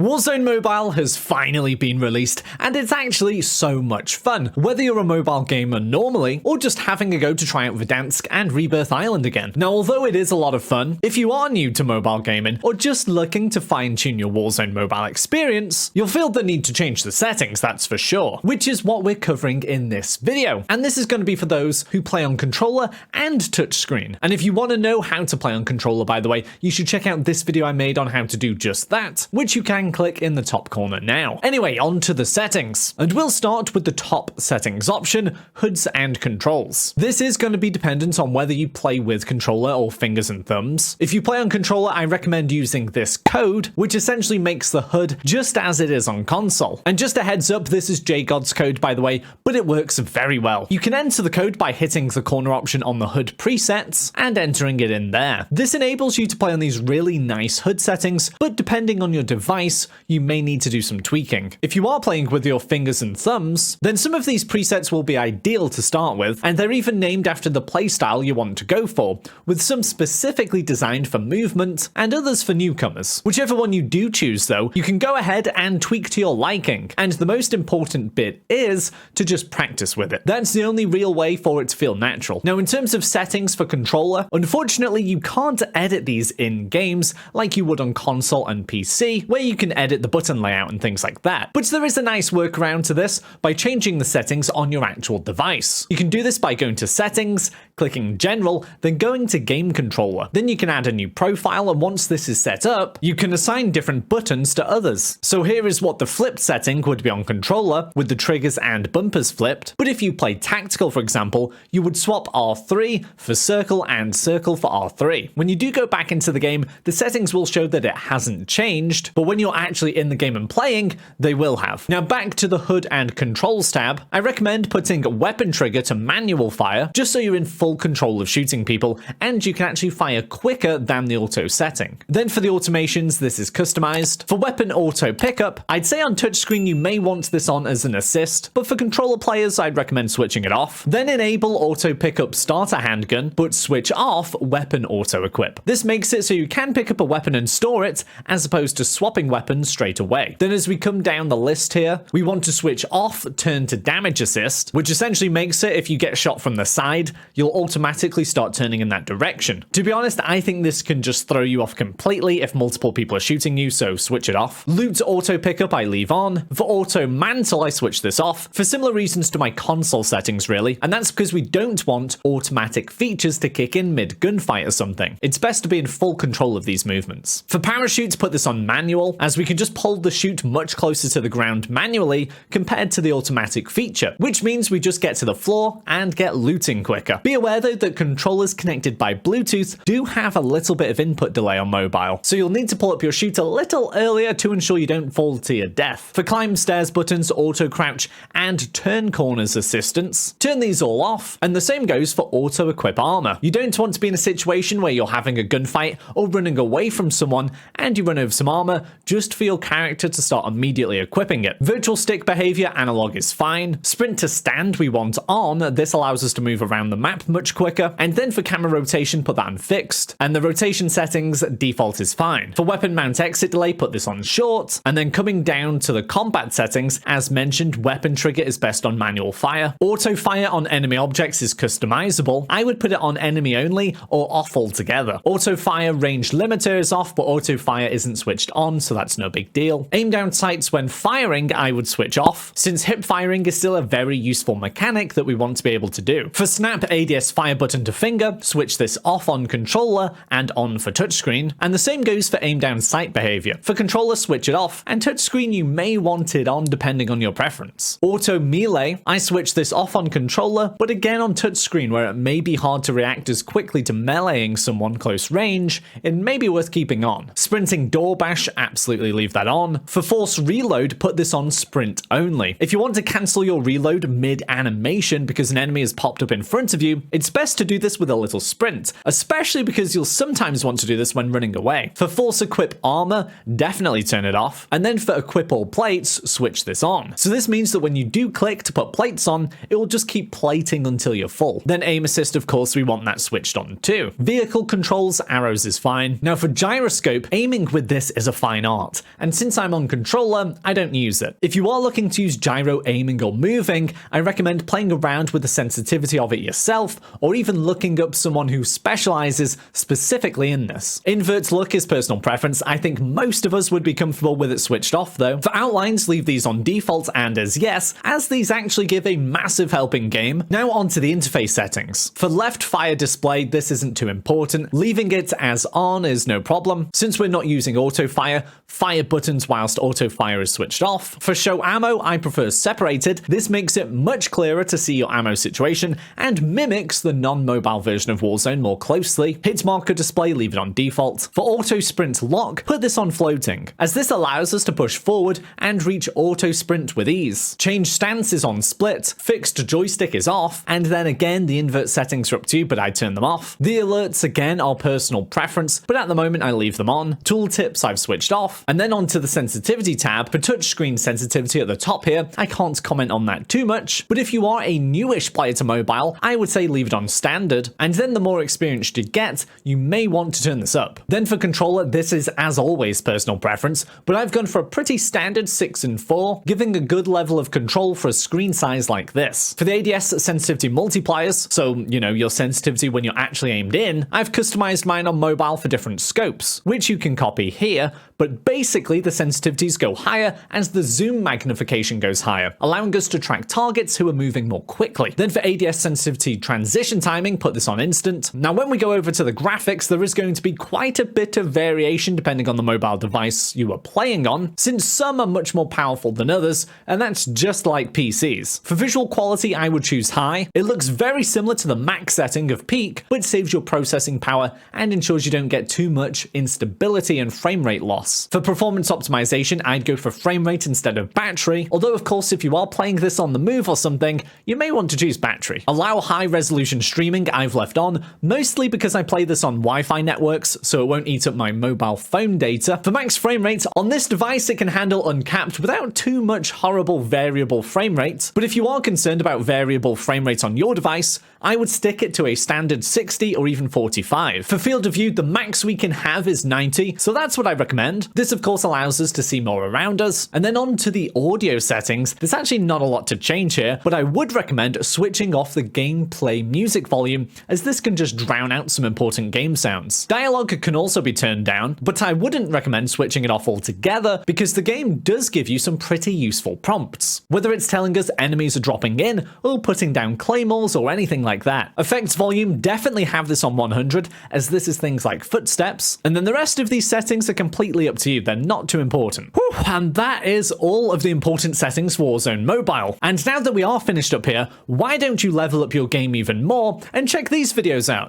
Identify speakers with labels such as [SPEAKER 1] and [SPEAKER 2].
[SPEAKER 1] Warzone Mobile has finally been released, and it's actually so much fun, whether you're a mobile gamer normally, or just having a go to try out Verdansk and Rebirth Island again. Now, although it is a lot of fun, if you are new to mobile gaming, or just looking to fine-tune your Warzone Mobile experience, you'll feel the need to change the settings, that's for sure, which is what we're covering in this video. And this is going to be for those who play on controller and touchscreen. And if you want to know how to play on controller, by the way, you should check out this video I made on how to do just that, which you can click in the top corner now. Anyway, on to the settings. And we'll start with the top settings option, HUDs and controls. This is going to be dependent on whether you play with controller or fingers and thumbs. If you play on controller, I recommend using this code, which essentially makes the HUD just as it is on console. And just a heads up, this is JGod's code, by the way, but it works very well. You can enter the code by hitting the corner option on the HUD presets and entering it in there. This enables you to play on these really nice HUD settings, but depending on your device, you may need to do some tweaking. If you are playing with your fingers and thumbs, then some of these presets will be ideal to start with, and they're even named after the playstyle you want to go for, with some specifically designed for movement and others for newcomers. Whichever one you do choose though, you can go ahead and tweak to your liking, and the most important bit is to just practice with it. That's the only real way for it to feel natural. Now, in terms of settings for controller, unfortunately you can't edit these in games like you would on console and PC, where you can edit the button layout and things like that. But there is a nice workaround to this by changing the settings on your actual device. You can do this by going to settings, clicking general, then going to game controller. Then you can add a new profile, and once this is set up, you can assign different buttons to others. So here is what the flipped setting would be on controller, with the triggers and bumpers flipped. But if you play tactical, for example, you would swap R3 for circle and circle for R3. When you do go back into the game, the settings will show that it hasn't changed, but when you're actually in the game and playing, they will have. Now back to the HUD and controls tab, I recommend putting weapon trigger to manual fire, just so you're in full control of shooting people, and you can actually fire quicker than the auto setting. Then for the automations, this is customized. For weapon auto pickup, I'd say on touchscreen you may want this on as an assist, but for controller players, I'd recommend switching it off. Then enable auto pickup starter handgun, but switch off weapon auto equip. This makes it so you can pick up a weapon and store it, as opposed to swapping weapons straight away. Then as we come down the list here, we want to switch off turn to damage assist, which essentially makes it if you get shot from the side, you'll automatically start turning in that direction. To be honest, I think this can just throw you off completely if multiple people are shooting you, so switch it off. Loot auto pickup I leave on. For auto mantle, I switch this off, for similar reasons to my console settings really, and that's because we don't want automatic features to kick in mid gunfight or something. It's best to be in full control of these movements. For parachutes, put this on manual, as we can just pull the chute much closer to the ground manually compared to the automatic feature, which means we just get to the floor and get looting quicker. Be aware though that controllers connected by Bluetooth do have a little bit of input delay on mobile, so you'll need to pull up your chute a little earlier to ensure you don't fall to your death. For climb stairs buttons, auto crouch, and turn corners assistance, turn these all off, and the same goes for auto equip armor. You don't want to be in a situation where you're having a gunfight or running away from someone and you run over some armor just for your character to start immediately equipping it. Virtual stick behavior analog is fine. Sprint to stand we want on. This allows us to move around the map much quicker. And then for camera rotation, put that on fixed. And the rotation settings, default is fine. For weapon mount exit delay, put this on short. And then coming down to the combat settings, as mentioned, weapon trigger is best on manual fire. Auto fire on enemy objects is customizable. I would put it on enemy only or off altogether. Auto fire range limiter is off, but auto fire isn't switched on, so that's no big deal. Aim down sights when firing, I would switch off, since hip firing is still a very useful mechanic that we want to be able to do. For snap ADS fire button to finger, switch this off on controller and on for touchscreen, and the same goes for aim down sight behavior. For controller, switch it off, and touchscreen you may want it on depending on your preference. Auto melee, I switch this off on controller, but again on touchscreen where it may be hard to react as quickly to meleeing someone close range, it may be worth keeping on. Sprinting door bash, absolutely leave that on. For force reload, put this on sprint only. If you want to cancel your reload mid-animation because an enemy has popped up in front of you, it's best to do this with a little sprint, especially because you'll sometimes want to do this when running away. For force equip armor, definitely turn it off. And then for equip all plates, switch this on. So this means that when you do click to put plates on, it will just keep plating until you're full. Then aim assist, of course, we want that switched on too. Vehicle controls, arrows is fine. Now for gyroscope, aiming with this is a fine art. not, and since I'm on controller, I don't use it. If you are looking to use gyro aiming or moving, I recommend playing around with the sensitivity of it yourself, or even looking up someone who specializes specifically in this. Invert look is personal preference. I think most of us would be comfortable with it switched off though. For outlines, leave these on default and as yes, as these actually give a massive help in game. Now onto the interface settings. For left fire display, this isn't too important. Leaving it as on is no problem. Since we're not using auto fire, fire buttons whilst auto fire is switched off. For show ammo, I prefer separated. This makes it much clearer to see your ammo situation and mimics the non-mobile version of Warzone more closely. Hit marker display, leave it on default. For auto sprint lock, put this on floating, as this allows us to push forward and reach auto sprint with ease. Change stance is on split, fixed joystick is off, and then again the invert settings are up to you, but I turn them off. The alerts again are personal preference, but at the moment I leave them on. Tooltips I've switched off, and then onto the sensitivity tab. For touchscreen sensitivity at the top here, I can't comment on that too much, but if you are a newish player to mobile, I would say leave it on standard, and then the more experienced you get, you may want to turn this up. Then for controller, this is as always personal preference, but I've gone for a pretty standard 6 and 4, giving a good level of control for a screen size like this. For the ADS sensitivity multipliers, so you know your sensitivity when you're actually aimed in, I've customized mine on mobile for different scopes, which you can copy here, but basically the sensitivities go higher as the zoom magnification goes higher, allowing us to track targets who are moving more quickly. Then for ADS sensitivity transition timing, put this on instant. Now when we go over to the graphics, there is going to be quite a bit of variation depending on the mobile device you are playing on, since some are much more powerful than others, and that's just like PCs. For visual quality, I would choose high. It looks very similar to the max setting of peak, but saves your processing power and ensures you don't get too much instability and frame rate loss. For performance optimization, I'd go for frame rate instead of battery, although of course if you are playing this on the move or something, you may want to choose battery. Allow high resolution streaming I've left on, mostly because I play this on Wi-Fi networks, so it won't eat up my mobile phone data. For max frame rate, on this device it can handle uncapped without too much horrible variable frame rate, but if you are concerned about variable frame rate on your device, I would stick it to a standard 60 or even 45. For field of view, the max we can have is 90, so that's what I recommend. This of course allows us to see more around us. And then on to the audio settings, there's actually not a lot to change here, but I would recommend switching off the gameplay music volume, as this can just drown out some important game sounds. Dialogue can also be turned down, but I wouldn't recommend switching it off altogether, because the game does give you some pretty useful prompts, whether it's telling us enemies are dropping in, or putting down claymores, or anything like that. Effects volume, definitely have this on 100, as this is things like footsteps, and then the rest of these settings are completely up to you, they're not too important. Whew, and that is all of the important settings for Warzone Mobile. And now that we are finished up here, why don't you level up your game even more and check these videos out?